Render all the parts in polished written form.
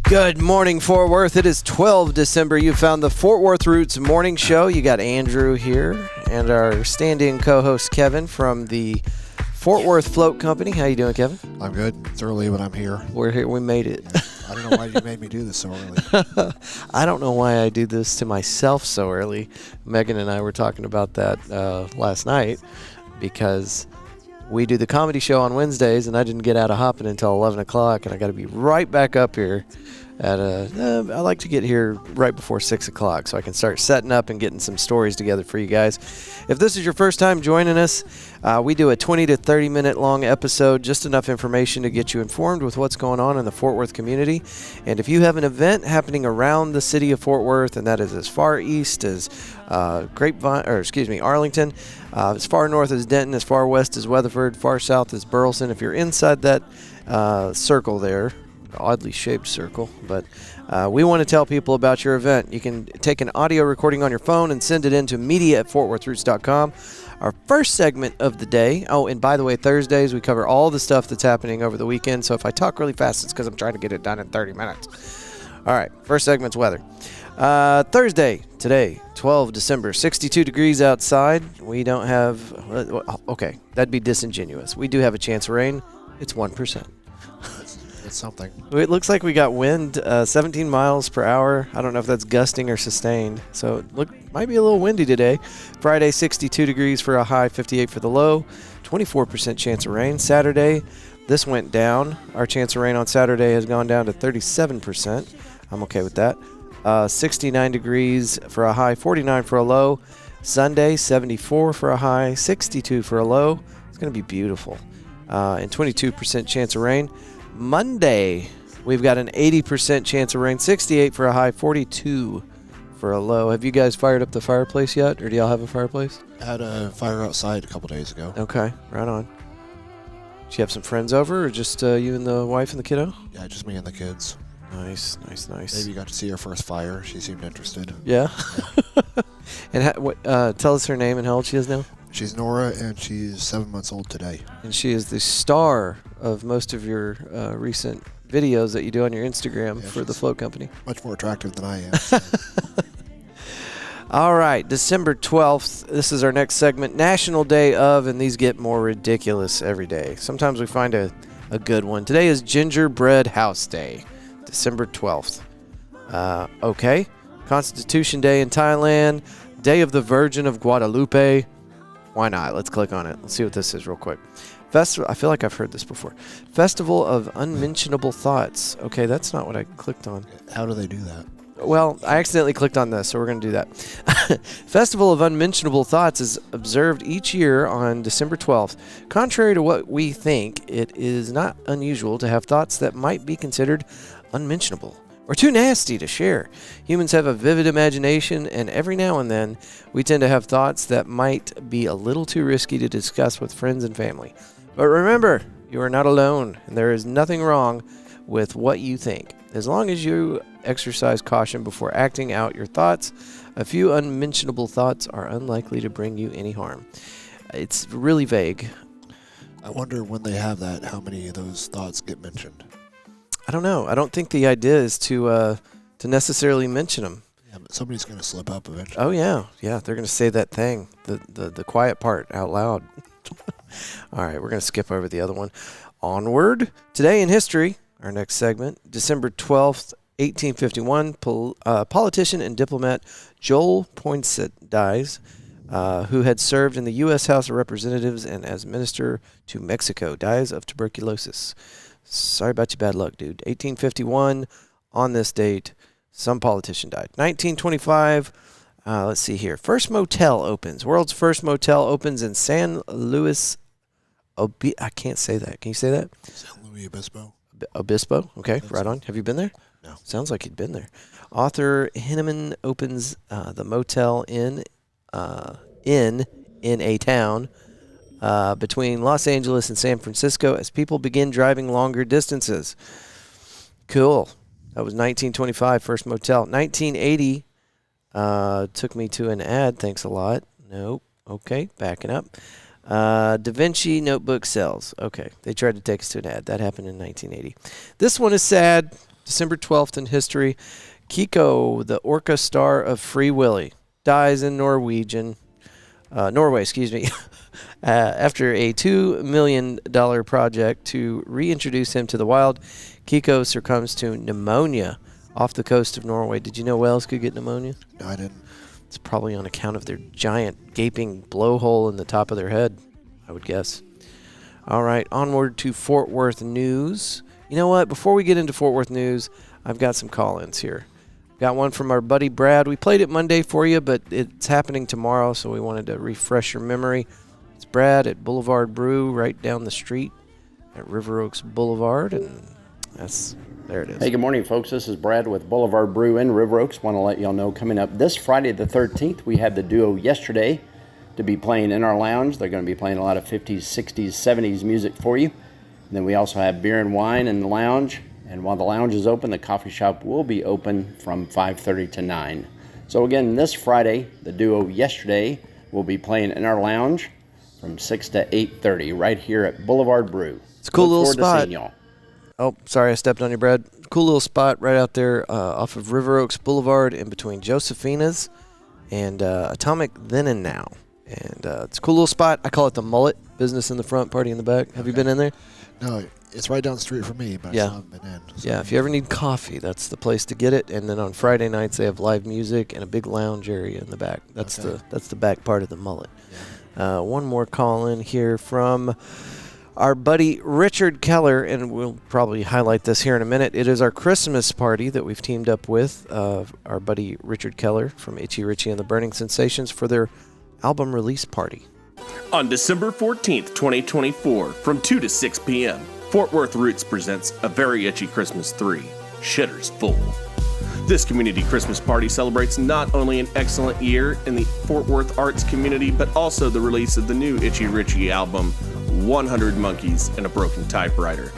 Good morning, Fort Worth. It is 12 December. You found the Fort Worth Roots Morning Show. You got Andrew here and our stand-in co-host Kevin from the Fort Worth Float Company. How you doing, Kevin? I'm good. It's early, but I'm here. We're here. We made it. I don't know why you made me do this so early. I don't know why I do this to myself so early. Megan and I were talking about that last night because we do the comedy show on Wednesdays, and I didn't get out of hopping until 11 o'clock, and I got to be right back up here at I like to get here right before 6 o'clock so I can start setting up and getting some stories together for you guys. If this is your first time joining us, we do a 20 to 30 minute long episode, just enough information to get you informed with what's going on in the Fort Worth community. And if you have an event happening around the city of Fort Worth, and that is as far east as Arlington, as far north as Denton, as far west as Weatherford, far south as Burleson, if you're inside that circle there, oddly shaped circle, but we want to tell people about your event. You can take an audio recording on your phone and send it in to media@fortworthroots.com. Our first segment of the day, and by the way, Thursdays we cover all the stuff that's happening over the weekend, so if I talk really fast, it's because I'm trying to get it done in 30 minutes. All right, first segment's weather. Thursday, today, 12 December, 62 degrees outside. We don't have, okay, that'd be disingenuous. We do have a chance of rain. It's 1%. It's something. It looks like we got wind 17 miles per hour. I don't know if that's gusting or sustained. So it might be a little windy today. Friday, 62 degrees for a high, 58 for the low, 24% chance of rain. Saturday, this went down. Our chance of rain on Saturday has gone down to 37%. I'm okay with that. 69 degrees for a high, 49 for a low. Sunday, 74 for a high, 62 for a low. It's going to be beautiful. And 22% chance of rain. Monday, we've got an 80% chance of rain, 68 for a high, 42 for a low. Have you guys fired up the fireplace yet, or do y'all have a fireplace? I had a fire outside a couple days ago. Okay, right on. Did you have some friends over, or just you and the wife and the kiddo? Yeah, just me and the kids. Nice. Maybe you got to see her first fire. She seemed interested. Yeah? And tell us her name and how old she is now. She's Nora, and she's 7 months old today. And she is the star of most of your recent videos that you do on your Instagram for the Float Company. Much more attractive than I am. So. All right, December 12th. This is our next segment, National Day of, and these get more ridiculous every day. Sometimes we find a good one. Today is Gingerbread House Day, December 12th. Okay. Constitution Day in Thailand, Day of the Virgin of Guadalupe. Why not? Let's click on it. Let's see what this is real quick. I feel like I've heard this before. Festival of Unmentionable Thoughts. Okay, that's not what I clicked on. How do they do that? Well, I accidentally clicked on this, so we're going to do that. Festival of Unmentionable Thoughts is observed each year on December 12th. Contrary to what we think, it is not unusual to have thoughts that might be considered unmentionable or too nasty to share. Humans have a vivid imagination, and every now and then, we tend to have thoughts that might be a little too risky to discuss with friends and family. But remember, you are not alone, and there is nothing wrong with what you think. As long as you exercise caution before acting out your thoughts, a few unmentionable thoughts are unlikely to bring you any harm. It's really vague. I wonder when they have that, how many of those thoughts get mentioned. I don't know. I don't think the idea is to necessarily mention them. Yeah, but somebody's going to slip up eventually. Oh, yeah. Yeah, they're going to say that thing, the quiet part out loud. All right, we're going to skip over the other one. Onward. Today in history, our next segment, December 12th, 1851, politician and diplomat Joel Poinsett dies, who had served in the U.S. House of Representatives and as minister to Mexico, dies of tuberculosis. Sorry about your bad luck, dude. 1851, on this date, some politician died. 1925, let's see here. First motel opens. World's first motel opens in San Luis I can't say that. Can you say that? San Luis Obispo. Obispo? Okay, right on. Have you been there? No. Sounds like you'd been there. Author Henneman opens the Motel Inn in a town between Los Angeles and San Francisco as people begin driving longer distances. Cool. That was 1925, first motel. 1980 took me to an ad. Thanks a lot. Nope. Okay, backing up. Da Vinci notebook sells. Okay, they tried to take us to an ad. That happened in 1980. This one is sad. December 12th in history. Kiko, the orca star of Free Willy, dies in Norway, after a $2 million project to reintroduce him to the wild. Kiko succumbs to pneumonia off the coast of Norway. Did you know whales could get pneumonia? No, I didn't. It's probably on account of their giant gaping blowhole in the top of their head, I would guess. All right, onward to Fort Worth news. You know what? Before we get into Fort Worth news, I've got some call-ins here. Got one from our buddy Brad. We played it Monday for you, but it's happening tomorrow, so we wanted to refresh your memory. It's Brad at Boulevard Brew right down the street at River Oaks Boulevard, and there it is. Hey, good morning, folks. This is Brad with Boulevard Brew in River Oaks. Want to let y'all know coming up this Friday the 13th, we had the duo Yesterday to be playing in our lounge. They're going to be playing a lot of 50s, 60s, 70s music for you. And then we also have beer and wine in the lounge. And while the lounge is open, the coffee shop will be open from 5:30 to 9. So again, this Friday, the duo Yesterday will be playing in our lounge from 6 to 8:30 right here at Boulevard Brew. It's a cool Look little forward spot. to seeing y'all. Oh, sorry, I stepped on you, Brad. Cool little spot right out there off of River Oaks Boulevard in between Josephina's and Atomic Then and Now. And it's a cool little spot. I call it the Mullet. Business in the front, party in the back. Have you been in there? No, it's right down the street from me, but I still haven't been in. So. Yeah, if you ever need coffee, that's the place to get it. And then on Friday nights, they have live music and a big lounge area in the back. That's the back part of the Mullet. Yeah. One more call in here from our buddy Richard Keller, and we'll probably highlight this here in a minute. It is our Christmas party that we've teamed up with our buddy Richard Keller from Itchy Richie and the Burning Sensations for their album release party. On December 14th, 2024, from 2 to 6 p.m., Fort Worth Roots presents A Very Itchy Christmas 3, Shitters Full. This community Christmas party celebrates not only an excellent year in the Fort Worth arts community, but also the release of the new Itchy Richie album, 100 Monkeys and a Broken Typewriter.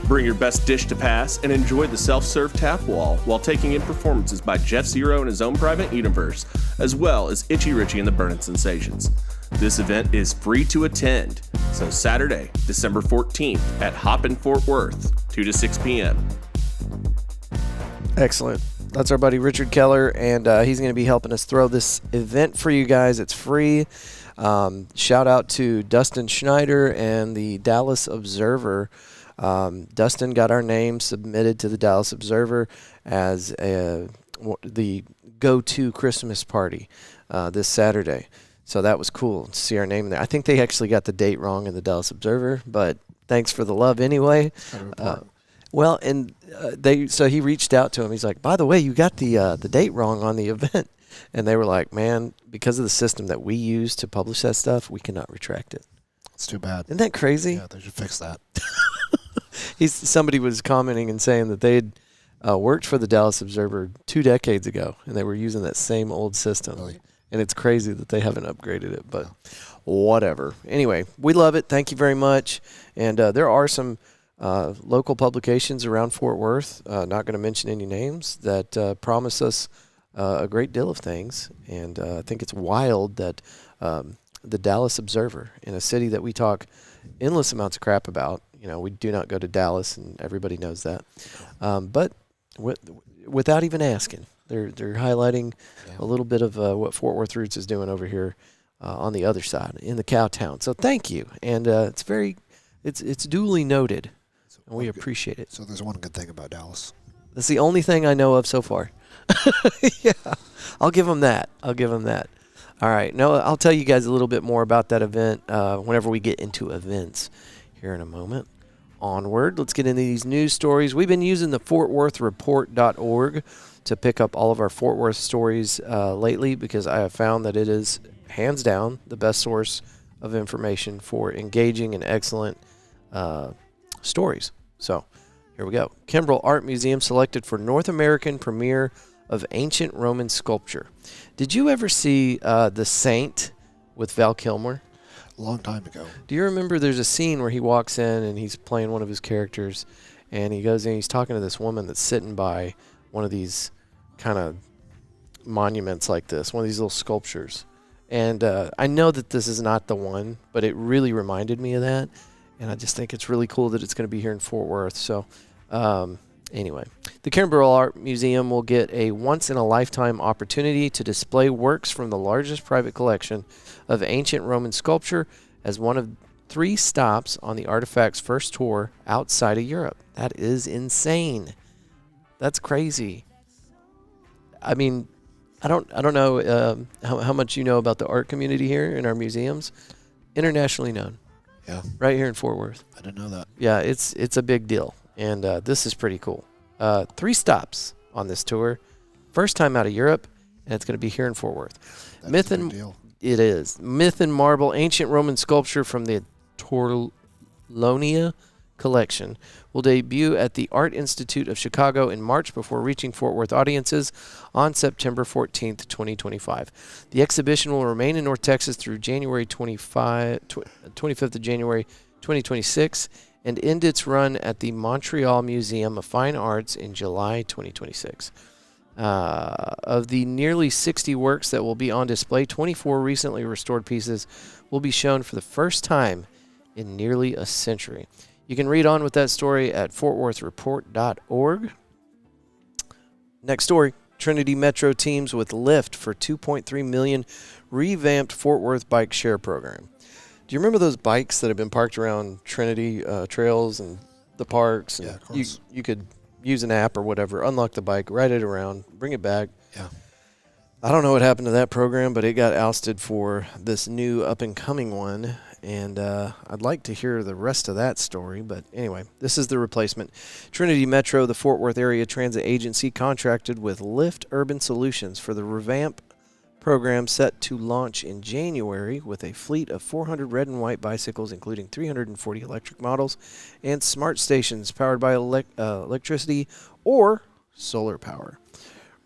Bring your best dish to pass and enjoy the self-serve tap wall while taking in performances by Jeff Zero in his own private universe, as well as Itchy Richie and the Burning Sensations. This event is free to attend, so Saturday, December 14th at Hoppin' Fort Worth, 2 to 6 p.m. Excellent. That's our buddy Richard Keller, and he's going to be helping us throw this event for you guys. It's free. Shout out to Dustin Schneider and the Dallas Observer. Dustin got our name submitted to the Dallas Observer as the go-to Christmas party this Saturday. So that was cool to see our name there. I think they actually got the date wrong in the Dallas Observer, but thanks for the love anyway. Well, and so he reached out to him. He's like, by the way, you got the date wrong on the event. And they were like, man, because of the system that we use to publish that stuff, we cannot retract it. It's too bad. Isn't that crazy? Yeah, they should fix that. Somebody was commenting and saying that they'd worked for the Dallas Observer 2 decades ago, and they were using that same old system. Really? And it's crazy that they haven't upgraded it, but whatever. Anyway, we love it. Thank you very much. And there are some local publications around Fort Worth, not going to mention any names, that promise us a great deal of things. And I think it's wild that the Dallas Observer, in a city that we talk endless amounts of crap about, we do not go to Dallas, and everybody knows that. But without even asking, they're highlighting a little bit of what Fort Worth Roots is doing over here on the other side in the cow town. So thank you, and it's duly noted, and we appreciate it. So there's one good thing about Dallas. That's the only thing I know of so far. Yeah, I'll give them that. All right, now I'll tell you guys a little bit more about that event whenever we get into events here in a moment. Onward, let's get into these news stories. We've been using the fortworthreport.org to pick up all of our Fort Worth stories lately, because I have found that it is hands down the best source of information for engaging and excellent stories. So here we go. Kimbrell Art Museum selected for North American premiere of ancient Roman sculpture. Did you ever see The Saint with Val Kilmer? a long time ago. Do you remember there's a scene where he walks in and he's playing one of his characters, and he goes in, he's talking to this woman that's sitting by one of these kind of monuments like this, one of these little sculptures. And I know that this is not the one, but it really reminded me of that. And I just think it's really cool that it's going to be here in Fort Worth. So anyway, the Cairnborough Art Museum will get a once-in-a-lifetime opportunity to display works from the largest private collection of ancient Roman sculpture as one of 3 stops on the artifact's first tour outside of Europe. That is insane. That's crazy. I mean, I don't know how much you know about the art community here in our museums. Internationally known. Yeah. Right here in Fort Worth. I didn't know that. Yeah, it's a big deal. And this is pretty cool. 3 stops on this tour. First time out of Europe, and it's going to be here in Fort Worth. That's a big deal. It is. Myth and Marble, ancient Roman sculpture from the Torlonia collection will debut at the Art Institute of Chicago in March before reaching Fort Worth audiences on September 14th, 2025. The exhibition will remain in North Texas through January 25th of January 2026 and end its run at the Montreal Museum of Fine Arts in July 2026. Of the nearly 60 works that will be on display, 24 recently restored pieces will be shown for the first time in nearly a century. You can read on with that story at fortworthreport.org. Next story, Trinity Metro teams with Lyft for $2.3 million revamped Fort Worth bike share program. Do you remember those bikes that have been parked around Trinity trails and the parks? And yeah, of course. You could use an app or whatever, unlock the bike, ride it around, bring it back. Yeah. I don't know what happened to that program, but it got ousted for this new up-and-coming one. And I'd like to hear the rest of that story. But anyway, this is the replacement. Trinity Metro, the Fort Worth Area Transit Agency, contracted with Lyft Urban Solutions for the revamp program set to launch in January with a fleet of 400 red and white bicycles, including 340 electric models and smart stations powered by electricity or solar power.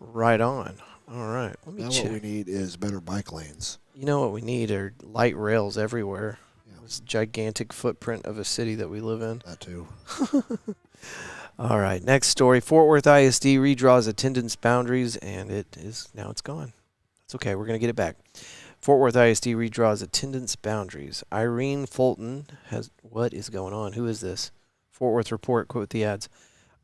Right on. All right. Let me Now check. what we need is better bike lanes. You know what we need are light rails everywhere. Yeah. This gigantic footprint of a city that we live in. That too. All right, next story. Fort Worth ISD redraws attendance boundaries, and it's gone. That's okay. We're going to get it back. Fort Worth ISD redraws attendance boundaries. Irene Fulton has... What is going on? Who is this? Fort Worth Report, quote the ads.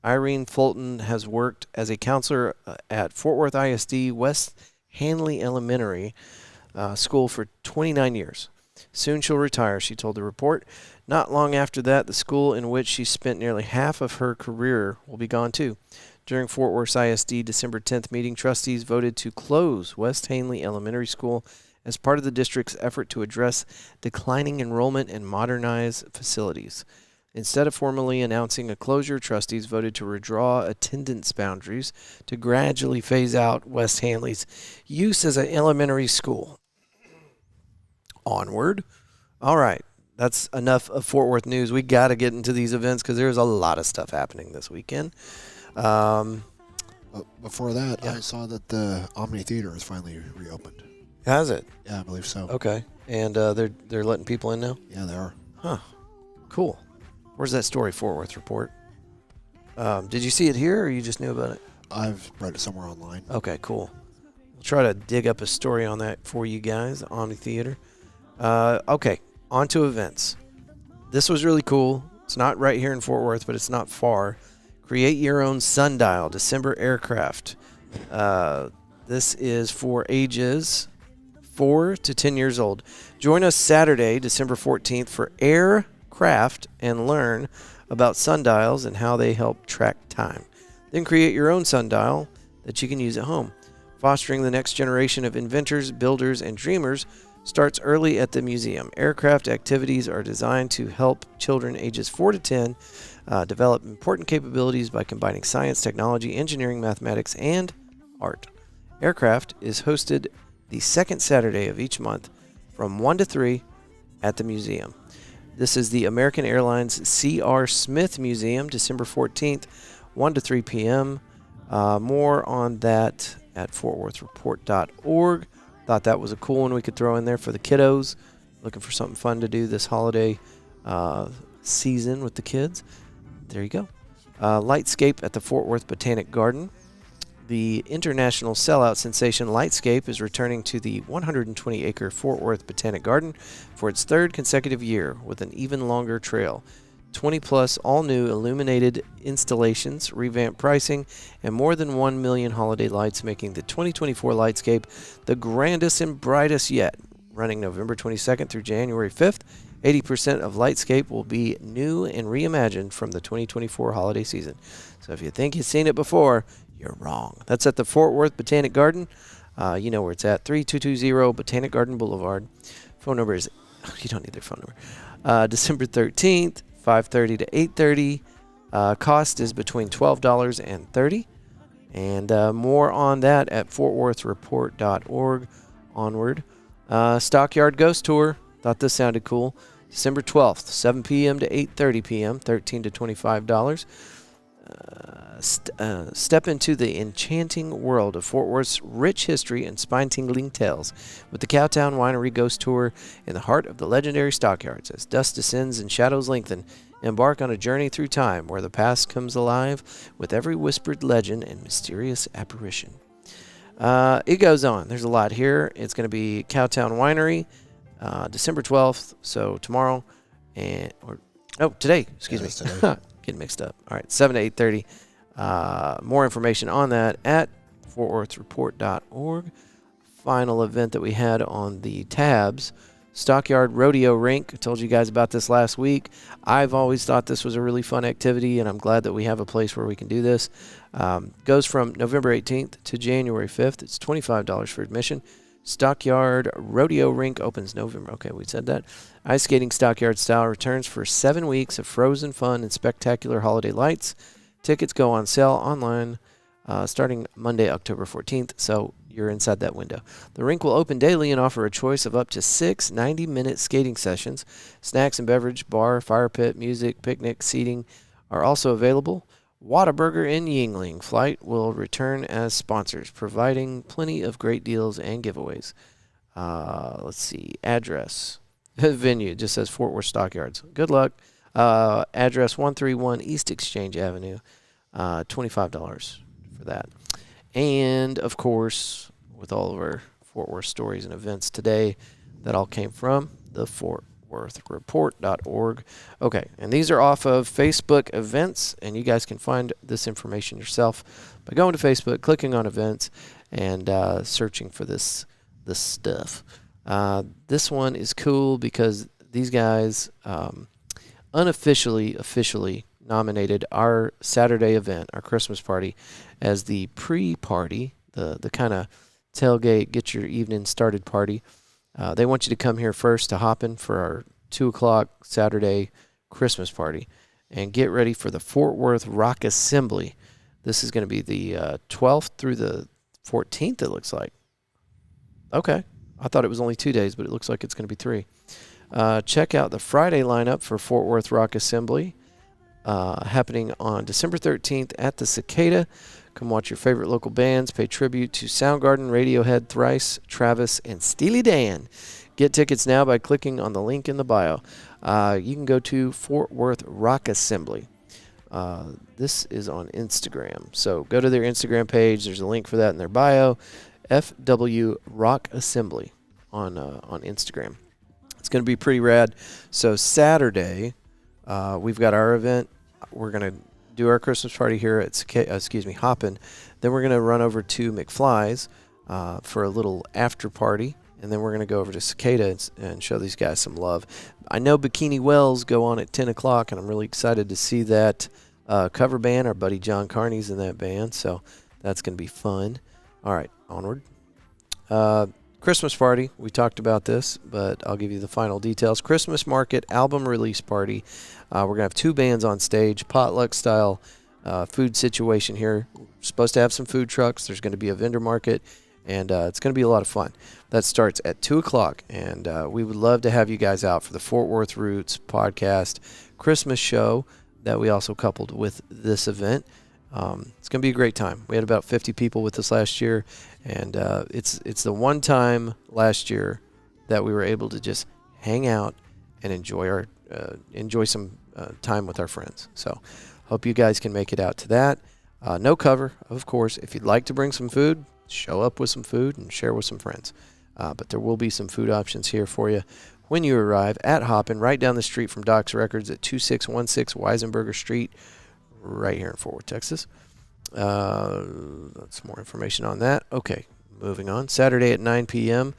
Irene Fulton has worked as a counselor at Fort Worth ISD West Hanley Elementary School for 29 years. Soon she'll retire, she told the report. Not long after that, the school in which she spent nearly half of her career will be gone too. During Fort Worth ISD December 10th meeting, trustees voted to close West Hanley Elementary School as part of the district's effort to address declining enrollment and modernize facilities. Instead of formally announcing a closure, trustees voted to redraw attendance boundaries to gradually phase out West Hanley's use as an elementary school. Onward. All right. That's enough of Fort Worth news. We got to get into these events because there's a lot of stuff happening this weekend. Before that, yeah. I saw that the Omni Theater is finally reopened. Has it? Yeah, I believe so. Okay. And they're letting people in now? Yeah, they are. Huh. Cool. Where's that story, Fort Worth Report? Did you see it here or you just knew about it? I've read it somewhere online. Okay, cool. We'll try to dig up a story on that for you guys, Omni Theater. Okay, on to events. This was really cool. It's not right here in Fort Worth, but it's not far. Create your own sundial, December aircraft. This is for ages 4 to 10 years old. Join us Saturday, December 14th for Aircraft and learn about sundials and how they help track time. Then create your own sundial that you can use at home. Fostering the next generation of inventors, builders, and dreamers starts early at the museum. Aircraft activities are designed to help children ages 4 to 10 develop important capabilities by combining science, technology, engineering, mathematics, and art. Aircraft is hosted the second Saturday of each month from 1 to 3 at the museum. This is the American Airlines C.R. Smith Museum, December 14th, 1 to 3 p.m. More on that at fortworthreport.org. Thought that was a cool one we could throw in there for the kiddos. looking for something fun to do this holiday season with the kids, there you go. Lightscape at the Fort Worth Botanic Garden. The international sellout sensation Lightscape is returning to the 120-acre Fort Worth Botanic Garden for its third consecutive year with an even longer trail. 20-plus all-new illuminated installations, revamped pricing, and more than 1 million holiday lights, making the 2024 Lightscape the grandest and brightest yet. Running November 22nd through January 5th, 80% of Lightscape will be new and reimagined from the 2024 holiday season. So if you think you've seen it before, you're wrong. That's at the Fort Worth Botanic Garden. You know where it's at, 3220 Botanic Garden Boulevard. Phone number is, you don't need their phone number. December 13th, 5:30 to 8:30. Cost is between $12 and $30. And more on that at fortworthreport.org. Onward. Stockyard Ghost Tour. Thought this sounded cool. December 12th, 7 p.m. to 8:30 p.m., $13 to $25. Step into the enchanting world of Fort Worth's rich history and spine-tingling tales with the Cowtown Winery Ghost Tour in the heart of the legendary Stockyards. As dusk descends and shadows lengthen, embark on a journey through time where the past comes alive with every whispered legend and mysterious apparition. It goes on. There's a lot here. It's going to be Cowtown Winery, December 12th, so tomorrow, today, excuse me. Today. Getting mixed up. All right, 7 to 8:30. More information on that at fortworthreport.org. Final event that we had on the tabs, Stockyard Rodeo Rink. I told you guys about this last week. I've always thought this was a really fun activity, and I'm glad that we have a place where we can do this. Goes from November 18th to January 5th. It's $25 for admission. Stockyard Rodeo Rink opens November. Okay, we said that. Ice skating Stockyard style returns for 7 weeks of frozen fun and spectacular holiday lights. Tickets go on sale online starting Monday, October 14th, so you're inside that window. The rink will open daily and offer a choice of up to 6 90-minute skating sessions. Snacks and beverage, bar, fire pit, music, picnic, seating are also available. Whataburger and Yingling Flight will return as sponsors, providing plenty of great deals and giveaways. Let's see. Address. Venue. Just says Fort Worth Stockyards. Good luck. Address 131 East Exchange Avenue. $25 for that. And, of course, with all of our Fort Worth stories and events today, that all came from the fortworthreport.org. Okay, and these are off of Facebook events, and you guys can find this information yourself by going to Facebook, clicking on events, and searching for this stuff. This one is cool because these guys officially nominated our Saturday event, our Christmas party, as the pre-party, the kind of tailgate, get your evening started party. They want you to come here first to hop in for our 2 o'clock Saturday Christmas party and get ready for the Fort Worth Rock Assembly. This is going to be the 12th through the 14th, it looks like. Okay. I thought it was only 2 days, but it looks like it's going to be 3. Check out the Friday lineup for Fort Worth Rock Assembly happening on December 13th at the Cicada. Come watch your favorite local bands, pay tribute to Soundgarden, Radiohead, Thrice, Travis, and Steely Dan. Get tickets now by clicking on the link in the bio. You can go to Fort Worth Rock Assembly. This is on Instagram. So go to their Instagram page. There's a link for that in their bio. FW Rock Assembly on Instagram. It's going to be pretty rad. So Saturday, we've got our event. We're going to do our Christmas party here at Hoppin'. Then we're going to run over to McFly's for a little after party. And then we're going to go over to Cicada and show these guys some love. I know Bikini Wells go on at 10 o'clock, and I'm really excited to see that cover band. Our buddy John Carney's in that band, so that's going to be fun. All right, onward. Christmas party. We talked about this, but I'll give you the final details. Christmas market album release party. We're going to have 2 bands on stage, potluck style food situation here. We're supposed to have some food trucks. There's going to be a vendor market, and it's going to be a lot of fun. That starts at 2 o'clock, and we would love to have you guys out for the Fort Worth Roots podcast Christmas show that we also coupled with this event. It's going to be a great time. We had about 50 people with us last year, and it's the one time last year that we were able to just hang out, and enjoy some time with our friends. So hope you guys can make it out to that. No cover, of course. If you'd like to bring some food, show up with some food and share with some friends. But there will be some food options here for you when you arrive at Hoppin', right down the street from Doc's Records at 2616 Weisenberger Street, right here in Fort Worth, Texas. That's more information on that. Okay, moving on. Saturday at 9 p.m.,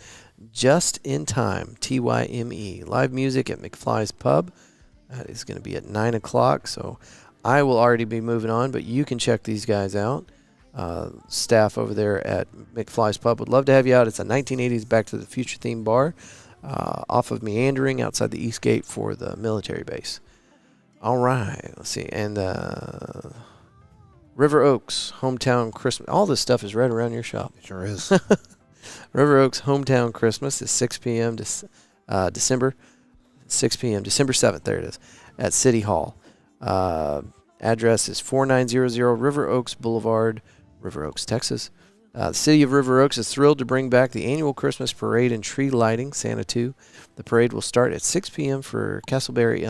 Just in Time, TYME. Live music at McFly's Pub. That is going to be at 9 o'clock, so I will already be moving on, but you can check these guys out. Staff over there at McFly's Pub would love to have you out. It's a 1980s Back to the Future themed bar off of Meandering outside the East Gate for the military base. All right, let's see. And River Oaks, Hometown Christmas. All this stuff is right around your shop. It sure is. River Oaks Hometown Christmas is 6 p.m. December 7th, there it is, at City Hall. Address is 4900 River Oaks Boulevard, River Oaks, Texas. The city of River Oaks is thrilled to bring back the annual Christmas parade and tree lighting, Santa 2. The parade will start at 6 p.m. from Castleberry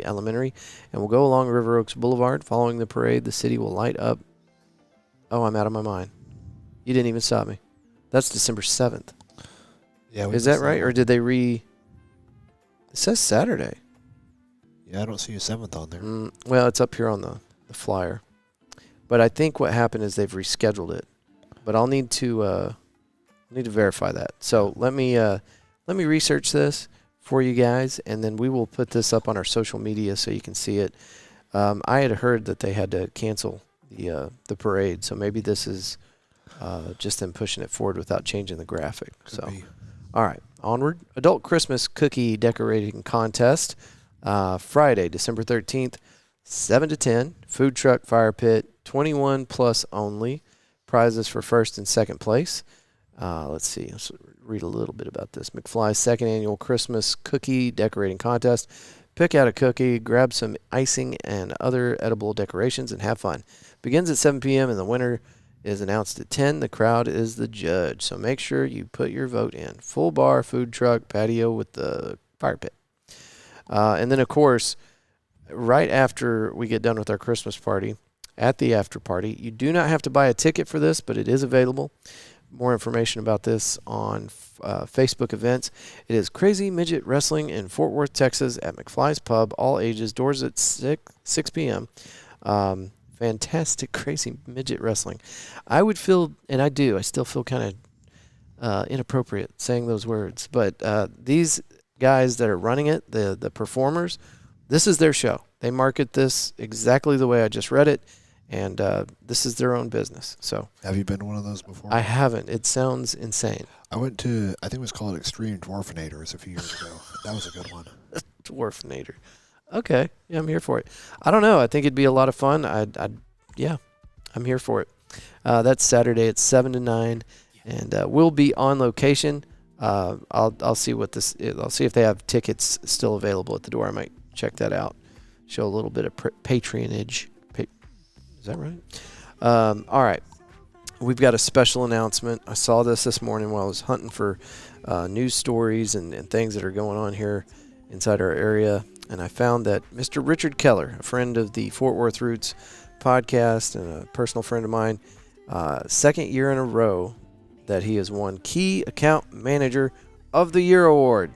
Elementary and will go along River Oaks Boulevard. Following the parade, the city will light up. Oh, I'm out of my mind. You didn't even stop me. That's December 7th. Yeah, is that right? Or did they It says Saturday. Yeah, I don't see a 7th on there. Well, it's up here on the flyer. But I think what happened is they've rescheduled it. But I'll need to verify that. So let me research this for you guys, and then we will put this up on our social media so you can see it. I had heard that they had to cancel the parade, so maybe this is just them pushing it forward without changing the graphic. Could be. All right, onward. Adult Christmas Cookie Decorating Contest, Friday, December 13th, 7 to 10. Food truck, fire pit, 21 plus only. Prizes for first and second place. Let's see. Let's read a little bit about this. McFly's second annual Christmas Cookie Decorating Contest. Pick out a cookie, grab some icing and other edible decorations, and have fun. Begins at 7 p.m. and the winner is announced at 10. The crowd is the judge, so make sure you put your vote in. Full bar, food truck, patio with the fire pit. And then, of course, right after we get done with our Christmas party, at the after party, you do not have to buy a ticket for this, but it is available. More information about this on Facebook events. It is Crazy Midget Wrestling in Fort Worth, Texas at McFly's Pub, all ages, doors at 6 p.m. Fantastic Crazy Midget Wrestling. I would feel, and I do, I still feel kind of inappropriate saying those words, but these guys that are running it, the performers, this is their show. They market this exactly the way I just read it, and this is their own business. So, have you been to one of those before? I haven't. It sounds insane. I went to, I think it was called Extreme Dwarfinators a few years ago. That was a good one. Dwarfinator. Okay. Yeah, I'm here for it. I don't know. I think it'd be a lot of fun. Yeah, I'm here for it. That's Saturday at 7 to 9, and we'll be on location. I'll see what this is. I'll see if they have tickets still available at the door. I might check that out. Show a little bit of patronage. Is that right? All right. We've got a special announcement. I saw this morning while I was hunting for news stories and things that are going on here inside our area. And I found that Mr. Richard Keller, a friend of the Fort Worth Roots podcast and a personal friend of mine, second year in a row that he has won Key Account Manager of the Year award.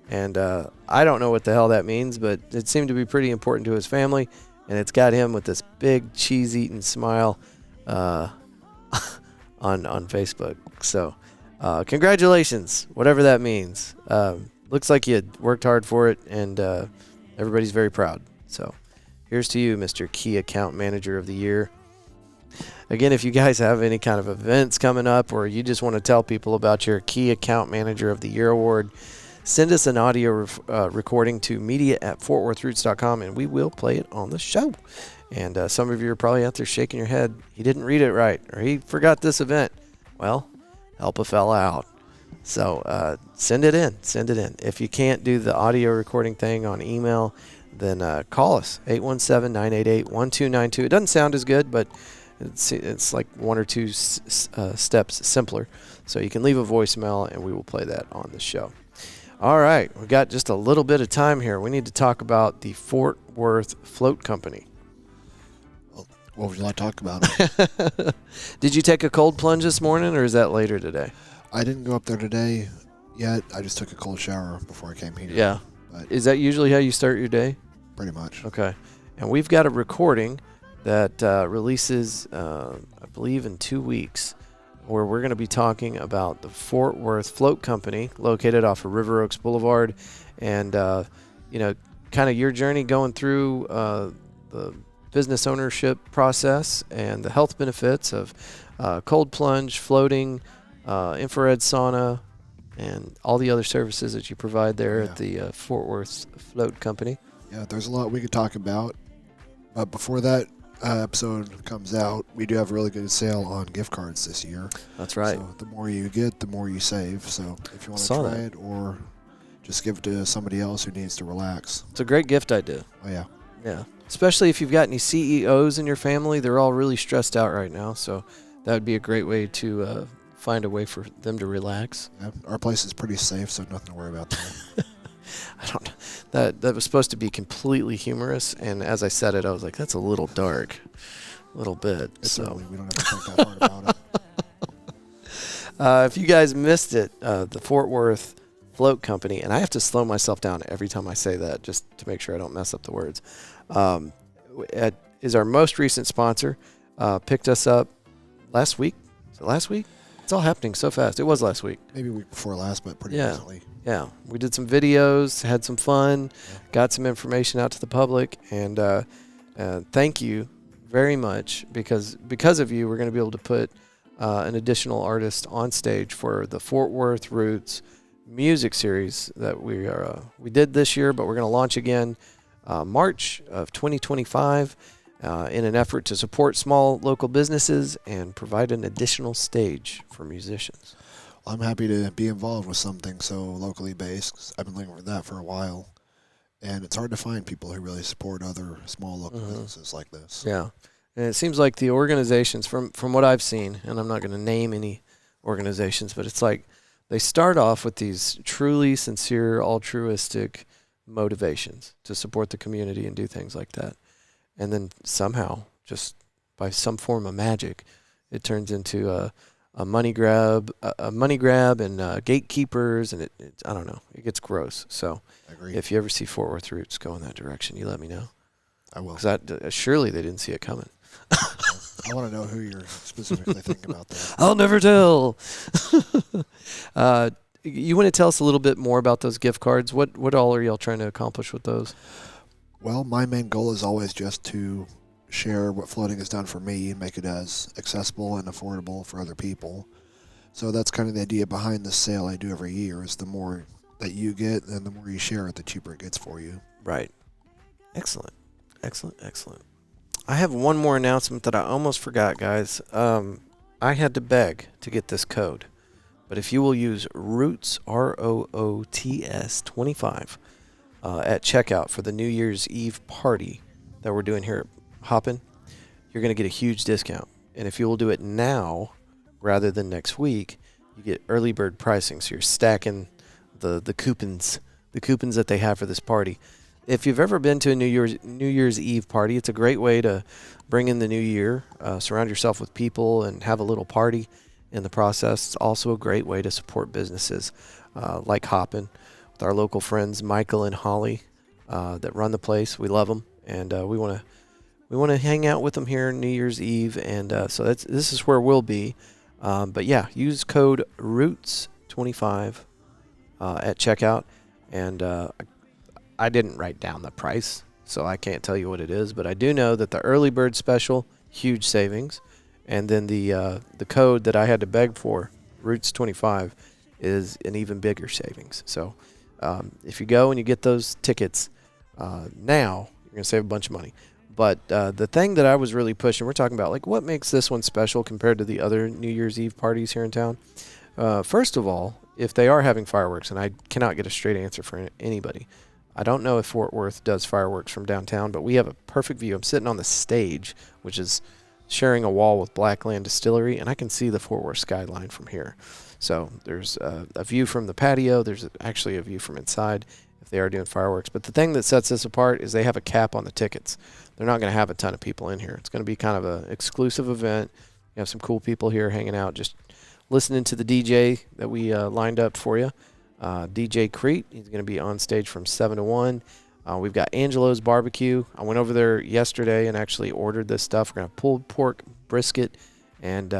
And I don't know what the hell that means, but it seemed to be pretty important to his family. And it's got him with this big cheese-eating smile on Facebook. So congratulations, whatever that means. Looks like you worked hard for it, and everybody's very proud. So here's to you, Mr. Key Account Manager of the Year. Again, if you guys have any kind of events coming up, or you just want to tell people about your Key Account Manager of the Year award, send us an audio recording to media@fortworthroots.com, and we will play it on the show. And some of you are probably out there shaking your head. He didn't read it right, or he forgot this event. Well, help a fella out. So send it in. Send it in. If you can't do the audio recording thing on email, then call us, 817-988-1292. It doesn't sound as good, but it's like one or two steps simpler. So you can leave a voicemail, and we will play that on the show. All right, we got just a little bit of time here. We need to talk about the Fort Worth Float Company. What would you like to talk about? Did you take a cold plunge this morning, or is that later today? I didn't go up there today yet. I just took a cold shower before I came here. Yeah. But Is that usually how you start your day? pretty much. Okay. And we've got a recording that releases, I believe, in 2 weeks, where we're going to be talking about the Fort Worth Float Company, located off of River Oaks Boulevard, and kind of your journey going through the business ownership process and the health benefits of cold plunge, floating, infrared sauna, and all the other services that you provide there at the Fort Worth Float Company. Yeah, there's a lot we could talk about. But before that episode comes out, we do have a really good sale on gift cards this year. That's right. So the more you get, the more you save. So if you want to Saw try that. it or just give it to somebody else who needs to relax. It's a great gift idea. Oh, yeah. Yeah. Especially if you've got any CEOs in your family. They're all really stressed out right now. So that would be a great way to find a way for them to relax. Yeah, our place is pretty safe, so nothing to worry about there. That was supposed to be completely humorous, and as I said it, I was like, that's a little dark, a little bit. It's so early. We don't have to think that hard about it. if you guys missed it, the Fort Worth Float Company, and I have to slow myself down every time I say that just to make sure I don't mess up the words, is our most recent sponsor. Picked us up last week. Is it last week? It's all happening so fast. It was last week. Maybe week before last, but pretty Yeah. recently. Yeah, we did some videos, had some fun, got some information out to the public, and thank you very much because of you, we're going to be able to put an additional artist on stage for the Fort Worth Roots music series that we did this year, but we're going to launch again March of 2025 in an effort to support small local businesses and provide an additional stage for musicians. I'm happy to be involved with something so locally based. 'Cause I've been looking for that for a while. And it's hard to find people who really support other small local businesses like this. Yeah. And it seems like the organizations, from what I've seen, and I'm not going to name any organizations, but it's like they start off with these truly sincere, altruistic motivations to support the community and do things like that. And then somehow, just by some form of magic, it turns into a money grab, and gatekeepers, and it I don't know, it gets gross. So I agree. if you ever see Fort Worth Roots go in that direction, you let me know. I will. Because surely they didn't see it coming. I want to know who you're specifically thinking about that. I'll never tell. You want to tell us a little bit more about those gift cards? What all are y'all trying to accomplish with those? Well, my main goal is always just to share what floating has done for me and make it as accessible and affordable for other people. So that's kind of the idea behind the sale I do every year is the more that you get and the more you share it, the cheaper it gets for you. Right. Excellent. I have one more announcement that I almost forgot, guys. I had to beg to get this code. But if you will use Roots, ROOTS 25, at checkout for the New Year's Eve party that we're doing here at Hoppin', you're going to get a huge discount. And if you will do it now rather than next week, you get early bird pricing. So you're stacking the coupons that they have for this party. If you've ever been to a New Year's Eve party, it's a great way to bring in the new year, surround yourself with people, and have a little party in the process. It's also a great way to support businesses like Hoppin' with our local friends Michael and Holly that run the place. We love them, and we want to hang out with them here on New Year's Eve, and so this is where we'll be. But yeah, use code ROOTS25 at checkout, and I didn't write down the price, so I can't tell you what it is, but I do know that the early bird special, huge savings, and then the code that I had to beg for, Roots25, is an even bigger savings. So if you go and you get those tickets now, you're going to save a bunch of money. But the thing that I was really pushing, we're talking about, like, what makes this one special compared to the other New Year's Eve parties here in town? First of all, if they are having fireworks, and I cannot get a straight answer for anybody, I don't know if Fort Worth does fireworks from downtown, but we have a perfect view. I'm sitting on the stage, which is sharing a wall with Blackland Distillery, and I can see the Fort Worth skyline from here. So there's a view from the patio. There's actually a view from inside if they are doing fireworks. But the thing that sets this apart is they have a cap on the tickets. They're not going to have a ton of people in here. It's going to be kind of an exclusive event. You have some cool people here hanging out, just listening to the DJ that we lined up for you. DJ Crete, he's going to be on stage from 7 to 1. We've got Angelo's Barbecue. I went over there yesterday and actually ordered this stuff. We're going to have pulled pork, brisket, and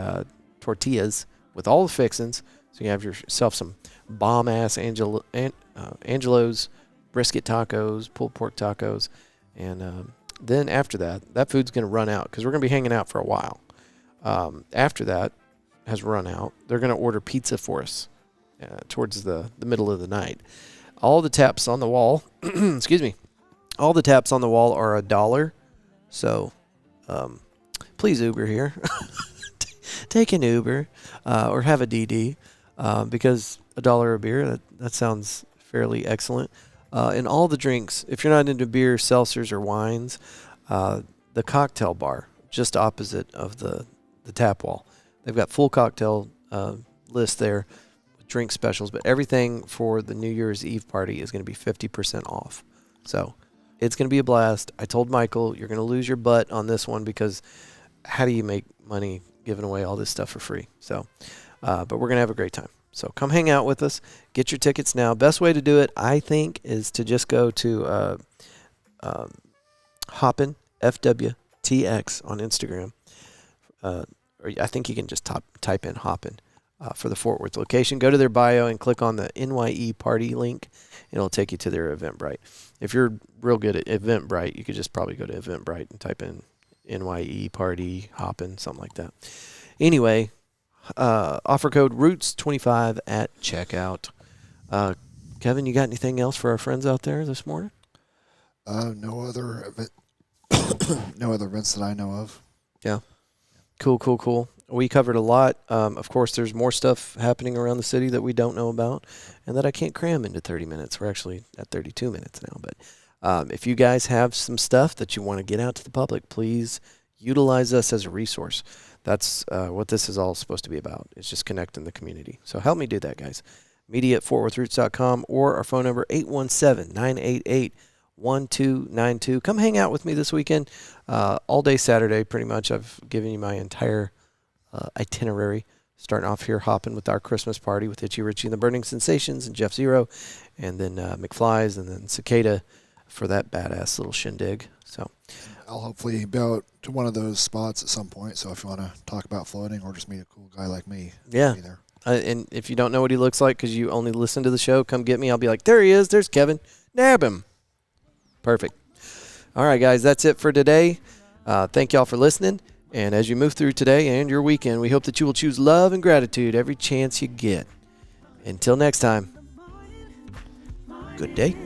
tortillas with all the fixings. So you have yourself some bomb-ass Angelo's brisket tacos, pulled pork tacos. And then after that food's going to run out because we're going to be hanging out for a while. After that has run out, they're going to order pizza for us towards the middle of the night. All the taps on the wall, excuse me, all the taps on the wall are $1. So please Uber here. Take an Uber or have a DD because $1 a beer, that sounds fairly excellent. And all the drinks, if you're not into beer, seltzers, or wines, the cocktail bar just opposite of the tap wall. They've got full cocktail list there, drink specials, but everything for the New Year's Eve party is going to be 50% off. So it's going to be a blast. I told Michael, you're going to lose your butt on this one because how do you make money giving away all this stuff for free? So, but we're going to have a great time. So come hang out with us. Get your tickets now. Best way to do it, I think, is to just go to Hoppin, FWTX on Instagram. Or I think you can just type in Hoppin for the Fort Worth location. Go to their bio and click on the NYE party link. It'll take you to their Eventbrite. If you're real good at Eventbrite, you could just probably go to Eventbrite and type in NYE party Hoppin, something like that. Anyway, offer code ROOTS25 at checkout. Kevin, you got anything else for our friends out there this morning? No other events that I know of. Yeah. Cool. We covered a lot. Of course, there's more stuff happening around the city that we don't know about and that I can't cram into 30 minutes. We're actually at 32 minutes now. But if you guys have some stuff that you want to get out to the public, please utilize us as a resource. That's what this is all supposed to be about. It's just connecting the community. So help me do that, guys. Media at FortWorthRoots.com or our phone number 817-988-1292. Come hang out with me this weekend. All day Saturday, pretty much. I've given you my entire itinerary. Starting off here, hopping with our Christmas party with Itchy Richie and the Burning Sensations and Jeff Zero, and then McFly's, and then Cicada for that badass little shindig. So I'll hopefully be out to one of those spots at some point. So if you want to talk about floating or just meet a cool guy like me, yeah. I'll be there. And if you don't know what he looks like because you only listen to the show, come get me. I'll be like, there he is. There's Kevin. Nab him. Perfect. All right, guys, that's it for today. Thank y'all for listening. And as you move through today and your weekend, we hope that you will choose love and gratitude every chance you get. Until next time, good day.